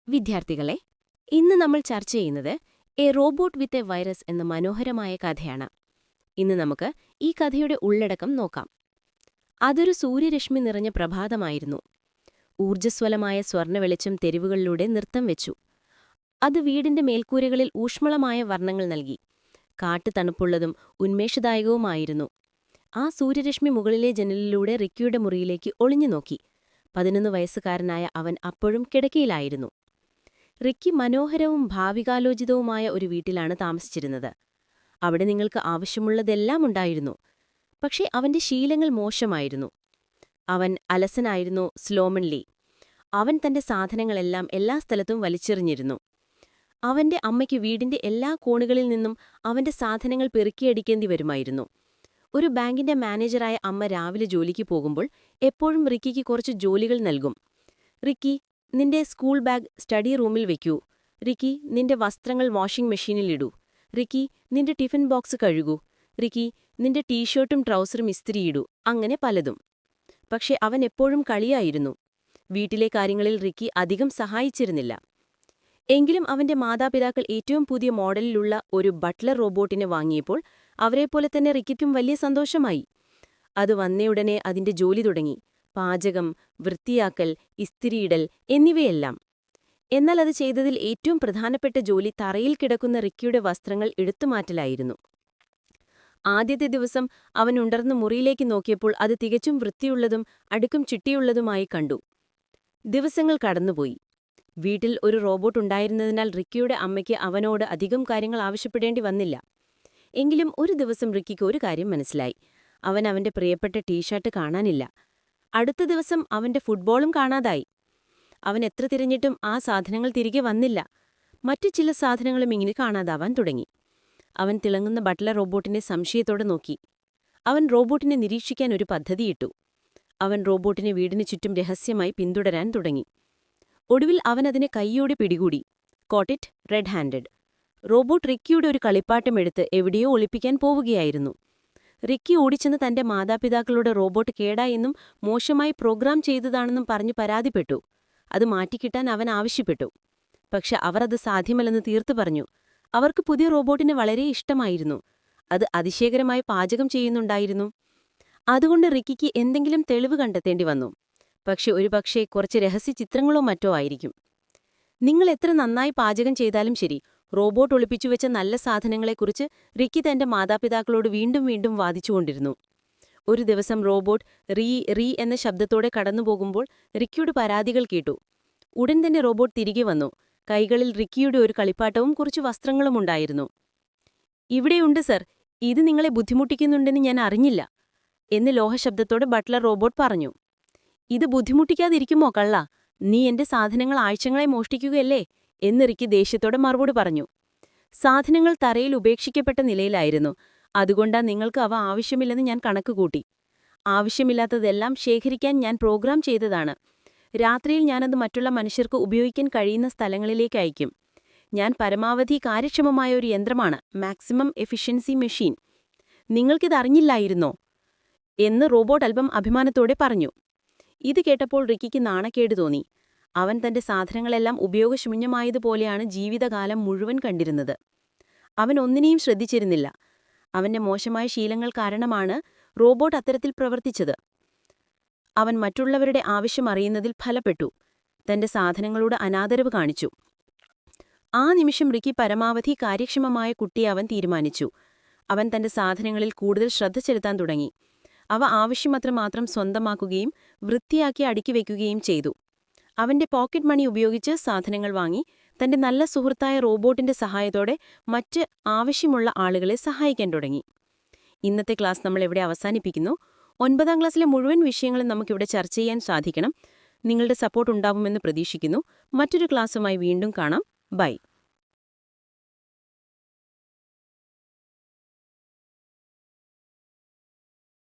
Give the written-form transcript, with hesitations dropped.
വിദ്യാർത്ഥികളെ, ഇന്ന് നമ്മൾ ചർച്ച ചെയ്യുന്നത് A robot with a virus എന്ന മനോഹരമായ കഥയാണ്. ഇന്ന് നമുക്ക് ഈ കഥയുടെ ഉള്ളടക്കം നോക്കാം. അതൊരു സൂര്യരശ്മി നിറഞ്ഞ പ്രഭാതമായിരുന്നു. ഊർജ്ജസ്വലമായ സ്വർണ്ണവെളിച്ചം തെരുവുകളിലൂടെ നൃത്തം വെച്ചു. അത് വീടിന്റെ മേൽക്കൂരകളിൽ ഊഷ്മളമായ വർണ്ണങ്ങൾ നൽകി. കാട്ട് തണുപ്പുള്ളതും ഉന്മേഷദായകവുമായിരുന്നു. ആ സൂര്യരശ്മി മുകളിലെ ജനലിലൂടെ റിക്കിയുടെ മുറിയിലേക്ക് ഒളിഞ്ഞു നോക്കി. 11 വയസ്സുകാരനായ അവൻ അപ്പോഴും കിടക്കയിലായിരുന്നു. റിക്കി മനോഹരവും ഭാവികാലോചിതവുമായ ഒരു വീട്ടിലാണ് താമസിച്ചിരുന്നത്. അവിടെ നിങ്ങൾക്ക് ആവശ്യമുള്ളതെല്ലാം ഉണ്ടായിരുന്നു. പക്ഷേ അവന്റെ ശീലങ്ങൾ മോശമായിരുന്നു. അവൻ അലസനായിരുന്നു. സ്ലോമൻലി. അവൻ തന്റെ സാധനങ്ങളെല്ലാം എല്ലാ സ്ഥലത്തും വലിച്ചെറിഞ്ഞിരുന്നു. അവന്റെ അമ്മയ്ക്ക് വീടിന്റെ എല്ലാ കോണുകളിൽ നിന്നും അവന്റെ സാധനങ്ങൾ പെറുക്കിയടിക്കേണ്ടി വരുമായിരുന്നു. ഒരു ബാങ്കിന്റെ മാനേജറായ അമ്മ രാവിലെ ജോലിക്ക് പോകുമ്പോൾ എപ്പോഴും റിക്കിക്ക് കുറച്ച് ജോലികൾ നൽകും. റിക്കി, നിന്റെ സ്കൂൾ ബാഗ് സ്റ്റഡി റൂമിൽ വെക്കൂ. റിക്കി, നിന്റെ വസ്ത്രങ്ങൾ വാഷിംഗ് മെഷീനിലിടൂ. റിക്കി, നിന്റെ ടിഫിൻ ബോക്സ് കഴുകൂ. റിക്കി, നിന്റെ ടീഷർട്ടും ട്രൗസറും ഇസ്തിരിയിടൂ. അങ്ങനെ പലതും. പക്ഷെ അവൻ എപ്പോഴും കളിയായിരുന്നു. വീട്ടിലെ കാര്യങ്ങളിൽ റിക്കി അധികം സഹായിച്ചിരുന്നില്ല. എങ്കിലും അവന്റെ മാതാപിതാക്കൾ ഏറ്റവും പുതിയ മോഡലിലുള്ള ഒരു ബട്ട്ലർ റോബോട്ടിനെ വാങ്ങിയപ്പോൾ അവരെപ്പോലെ തന്നെ റിക്കിക്കും വലിയ സന്തോഷമായി. അത് വന്നയുടനെ അതിന്റെ ജോലി തുടങ്ങി. പാചകം, വൃത്തിയാക്കൽ, ഇസ്തിരിയിടൽ എന്നിവയെല്ലാം. എന്നാൽ അത് ചെയ്തതിൽ ഏറ്റവും പ്രധാനപ്പെട്ട ജോലി തറയിൽ കിടക്കുന്ന റിക്കിയുടെ വസ്ത്രങ്ങൾ എടുത്തുമാറ്റലായിരുന്നു. ആദ്യത്തെ ദിവസം അവൻ ഉണർന്ന് മുറിയിലേക്ക് നോക്കിയപ്പോൾ അത് തികച്ചും വൃത്തിയുള്ളതും അടുക്കും ചിട്ടിയുള്ളതുമായി കണ്ടു. ദിവസങ്ങൾ കടന്നുപോയി. വീട്ടിൽ ഒരു റോബോട്ട് ഉണ്ടായിരുന്നതിനാൽ റിക്കിയുടെ അമ്മയ്ക്ക് അവനോട് അധികം കാര്യങ്ങൾ ആവശ്യപ്പെടേണ്ടി വന്നില്ല. എങ്കിലും ഒരു ദിവസം റിക്കിക്ക് ഒരു കാര്യം മനസ്സിലായി. അവൻ അവന്റെ പ്രിയപ്പെട്ട ടീഷർട്ട് കാണാനില്ല. അടുത്ത ദിവസം അവന്റെ ഫുട്ബോളും കാണാതായി. അവൻ എത്ര തിരഞ്ഞിട്ടും ആ സാധനങ്ങൾ തിരികെ വന്നില്ല. മറ്റു ചില സാധനങ്ങളും ഇങ്ങനെ കാണാതാവാൻ തുടങ്ങി. അവൻ തിളങ്ങുന്ന ബട്ട്ലർ റോബോട്ടിനെ സംശയത്തോടെ നോക്കി. അവൻ റോബോട്ടിനെ നിരീക്ഷിക്കാൻ ഒരു പദ്ധതിയിട്ടു. അവൻ റോബോട്ടിനെ വീടിനു ചുറ്റും രഹസ്യമായി പിന്തുടരാൻ തുടങ്ങി. ഒടുവിൽ അവൻ അതിനെ കൈയോടെ പിടികൂടി. Caught it red handed. Robot റിക്കിയുടെ ഒരു കളിപ്പാട്ടം എടുത്ത് എവിടെയോ ഒളിപ്പിക്കാൻ പോവുകയായിരുന്നു. റിക്കി ഓടിച്ചെന്ന് തന്റെ മാതാപിതാക്കളുടെ റോബോട്ട് കേടായെന്നും മോശമായി പ്രോഗ്രാം ചെയ്തതാണെന്നും പറഞ്ഞു പരാതിപ്പെട്ടു. അത് മാറ്റിക്കിട്ടാൻ അവൻ ആവശ്യപ്പെട്ടു. പക്ഷെ അവർ അത് സാധ്യമല്ലെന്ന് തീർത്തു പറഞ്ഞു. അവർക്ക് പുതിയ റോബോട്ടിനെ വളരെ ഇഷ്ടമായിരുന്നു. അത് അതിശയകരമായി പാചകം ചെയ്യുന്നുണ്ടായിരുന്നു. അതുകൊണ്ട് റിക്കിക്ക് എന്തെങ്കിലും തെളിവ് കണ്ടെത്തേണ്ടി വന്നു. പക്ഷെ ഒരുപക്ഷെ കുറച്ച് രഹസ്യ ചിത്രങ്ങളോ മറ്റോ ആയിരിക്കും. നിങ്ങൾ എത്ര നന്നായി പാചകം ചെയ്താലും ശരി, റോബോട്ട് ഒളിപ്പിച്ചുവെച്ച നല്ല സാധനങ്ങളെക്കുറിച്ച് റിക്കി തന്റെ മാതാപിതാക്കളോട് വീണ്ടും വീണ്ടും വാദിച്ചുകൊണ്ടിരുന്നു. ഒരു ദിവസം റോബോട്ട് റീ റീ എന്ന ശബ്ദത്തോടെ കടന്നുപോകുമ്പോൾ റിക്കിയുടെ പരാതികൾ കേട്ടു. ഉടൻ തന്നെ റോബോട്ട് തിരികെ വന്നു. കൈകളിൽ റിക്കിയുടെ ഒരു കളിപ്പാട്ടവും കുറച്ച് വസ്ത്രങ്ങളും ഉണ്ടായിരുന്നു. ഇവിടെയുണ്ട് സർ, ഇത് നിങ്ങളെ ബുദ്ധിമുട്ടിക്കുന്നുണ്ടെന്ന് ഞാൻ അറിഞ്ഞില്ല എന്ന് ലോഹശബ്ദത്തോടെ ബട്ട്ലർ റോബോട്ട് പറഞ്ഞു. ഇത് ബുദ്ധിമുട്ടിക്കാതിരിക്കുമോ കള്ള? നീ എന്റെ സാധനങ്ങൾ ആഴ്ചകളായി മോഷ്ടിക്കുകയല്ലേ എന്ന് റിക്കി ദേഷ്യത്തോടെ മറുപടി പറഞ്ഞു. സാധനങ്ങൾ തറയിൽ ഉപേക്ഷിക്കപ്പെട്ട നിലയിലായിരുന്നു. അതുകൊണ്ടാ നിങ്ങൾക്ക് അവ ആവശ്യമില്ലെന്ന് ഞാൻ കണക്കുകൂട്ടി. ആവശ്യമില്ലാത്തതെല്ലാം ശേഖരിക്കാൻ ഞാൻ പ്രോഗ്രാം ചെയ്തതാണ്. രാത്രിയിൽ ഞാനത് മറ്റുള്ള മനുഷ്യർക്ക് ഉപയോഗിക്കാൻ കഴിയുന്ന സ്ഥലങ്ങളിലേക്ക് അയക്കും. ഞാൻ പരമാവധി കാര്യക്ഷമമായ ഒരു യന്ത്രമാണ്, മാക്സിമം എഫിഷ്യൻസി മെഷീൻ. നിങ്ങൾക്കിതറിഞ്ഞില്ലായിരുന്നോ എന്ന് റോബോട്ട് അല്പം അഭിമാനത്തോടെ പറഞ്ഞു. ഇത് കേട്ടപ്പോൾ റിക്കിക്ക് നാണക്കേട് തോന്നി. അവൻ തന്റെ സാധനങ്ങളെല്ലാം ഉപയോഗശൂന്യമായതുപോലെയാണ് ജീവിതകാലം മുഴുവൻ കണ്ടിരുന്നത്. അവൻ ഒന്നിനെയും ശ്രദ്ധിച്ചിരുന്നില്ല. അവന്റെ മോശമായ ശീലങ്ങൾ കാരണമാണ് റോബോട്ട് അത്തരത്തിൽ പ്രവർത്തിച്ചത്. അവൻ മറ്റുള്ളവരുടെ ആവശ്യം അറിയുന്നതിൽ ഫലപ്പെട്ടു. തന്റെ സാധനങ്ങളോട് അനാദരവ് കാണിച്ചു. ആ നിമിഷം റിക്കി പരമാവധി കാര്യക്ഷമമായ കുട്ടിയെ അവൻ തീരുമാനിച്ചു. അവൻ തന്റെ സാധനങ്ങളിൽ കൂടുതൽ ശ്രദ്ധ ചെലുത്താൻ തുടങ്ങി. അവ ആവശ്യമത്ര മാത്രം സ്വന്തമാക്കുകയും വൃത്തിയാക്കി അടുക്കി വയ്ക്കുകയും ചെയ്തു. അവന്റെ പോക്കറ്റ് മണി ഉപയോഗിച്ച് സാധനങ്ങൾ വാങ്ങി തന്റെ നല്ല സുഹൃത്തായ റോബോട്ടിന്റെ സഹായത്തോടെ മറ്റ് ആവശ്യമുള്ള ആളുകളെ സഹായിക്കാൻ തുടങ്ങി. ഇന്നത്തെ ക്ലാസ് നമ്മൾ എവിടെ അവസാനിപ്പിക്കുന്നു. 9ാം ക്ലാസ്സിലെ മുഴുവൻ വിഷയങ്ങളും നമുക്കിവിടെ ചർച്ച ചെയ്യാൻ സാധിക്കണം. നിങ്ങളുടെ സപ്പോർട്ട് ഉണ്ടാവുമെന്ന് പ്രതീക്ഷിക്കുന്നു. മറ്റൊരു ക്ലാസ്സുമായി വീണ്ടും കാണാം. ബൈ.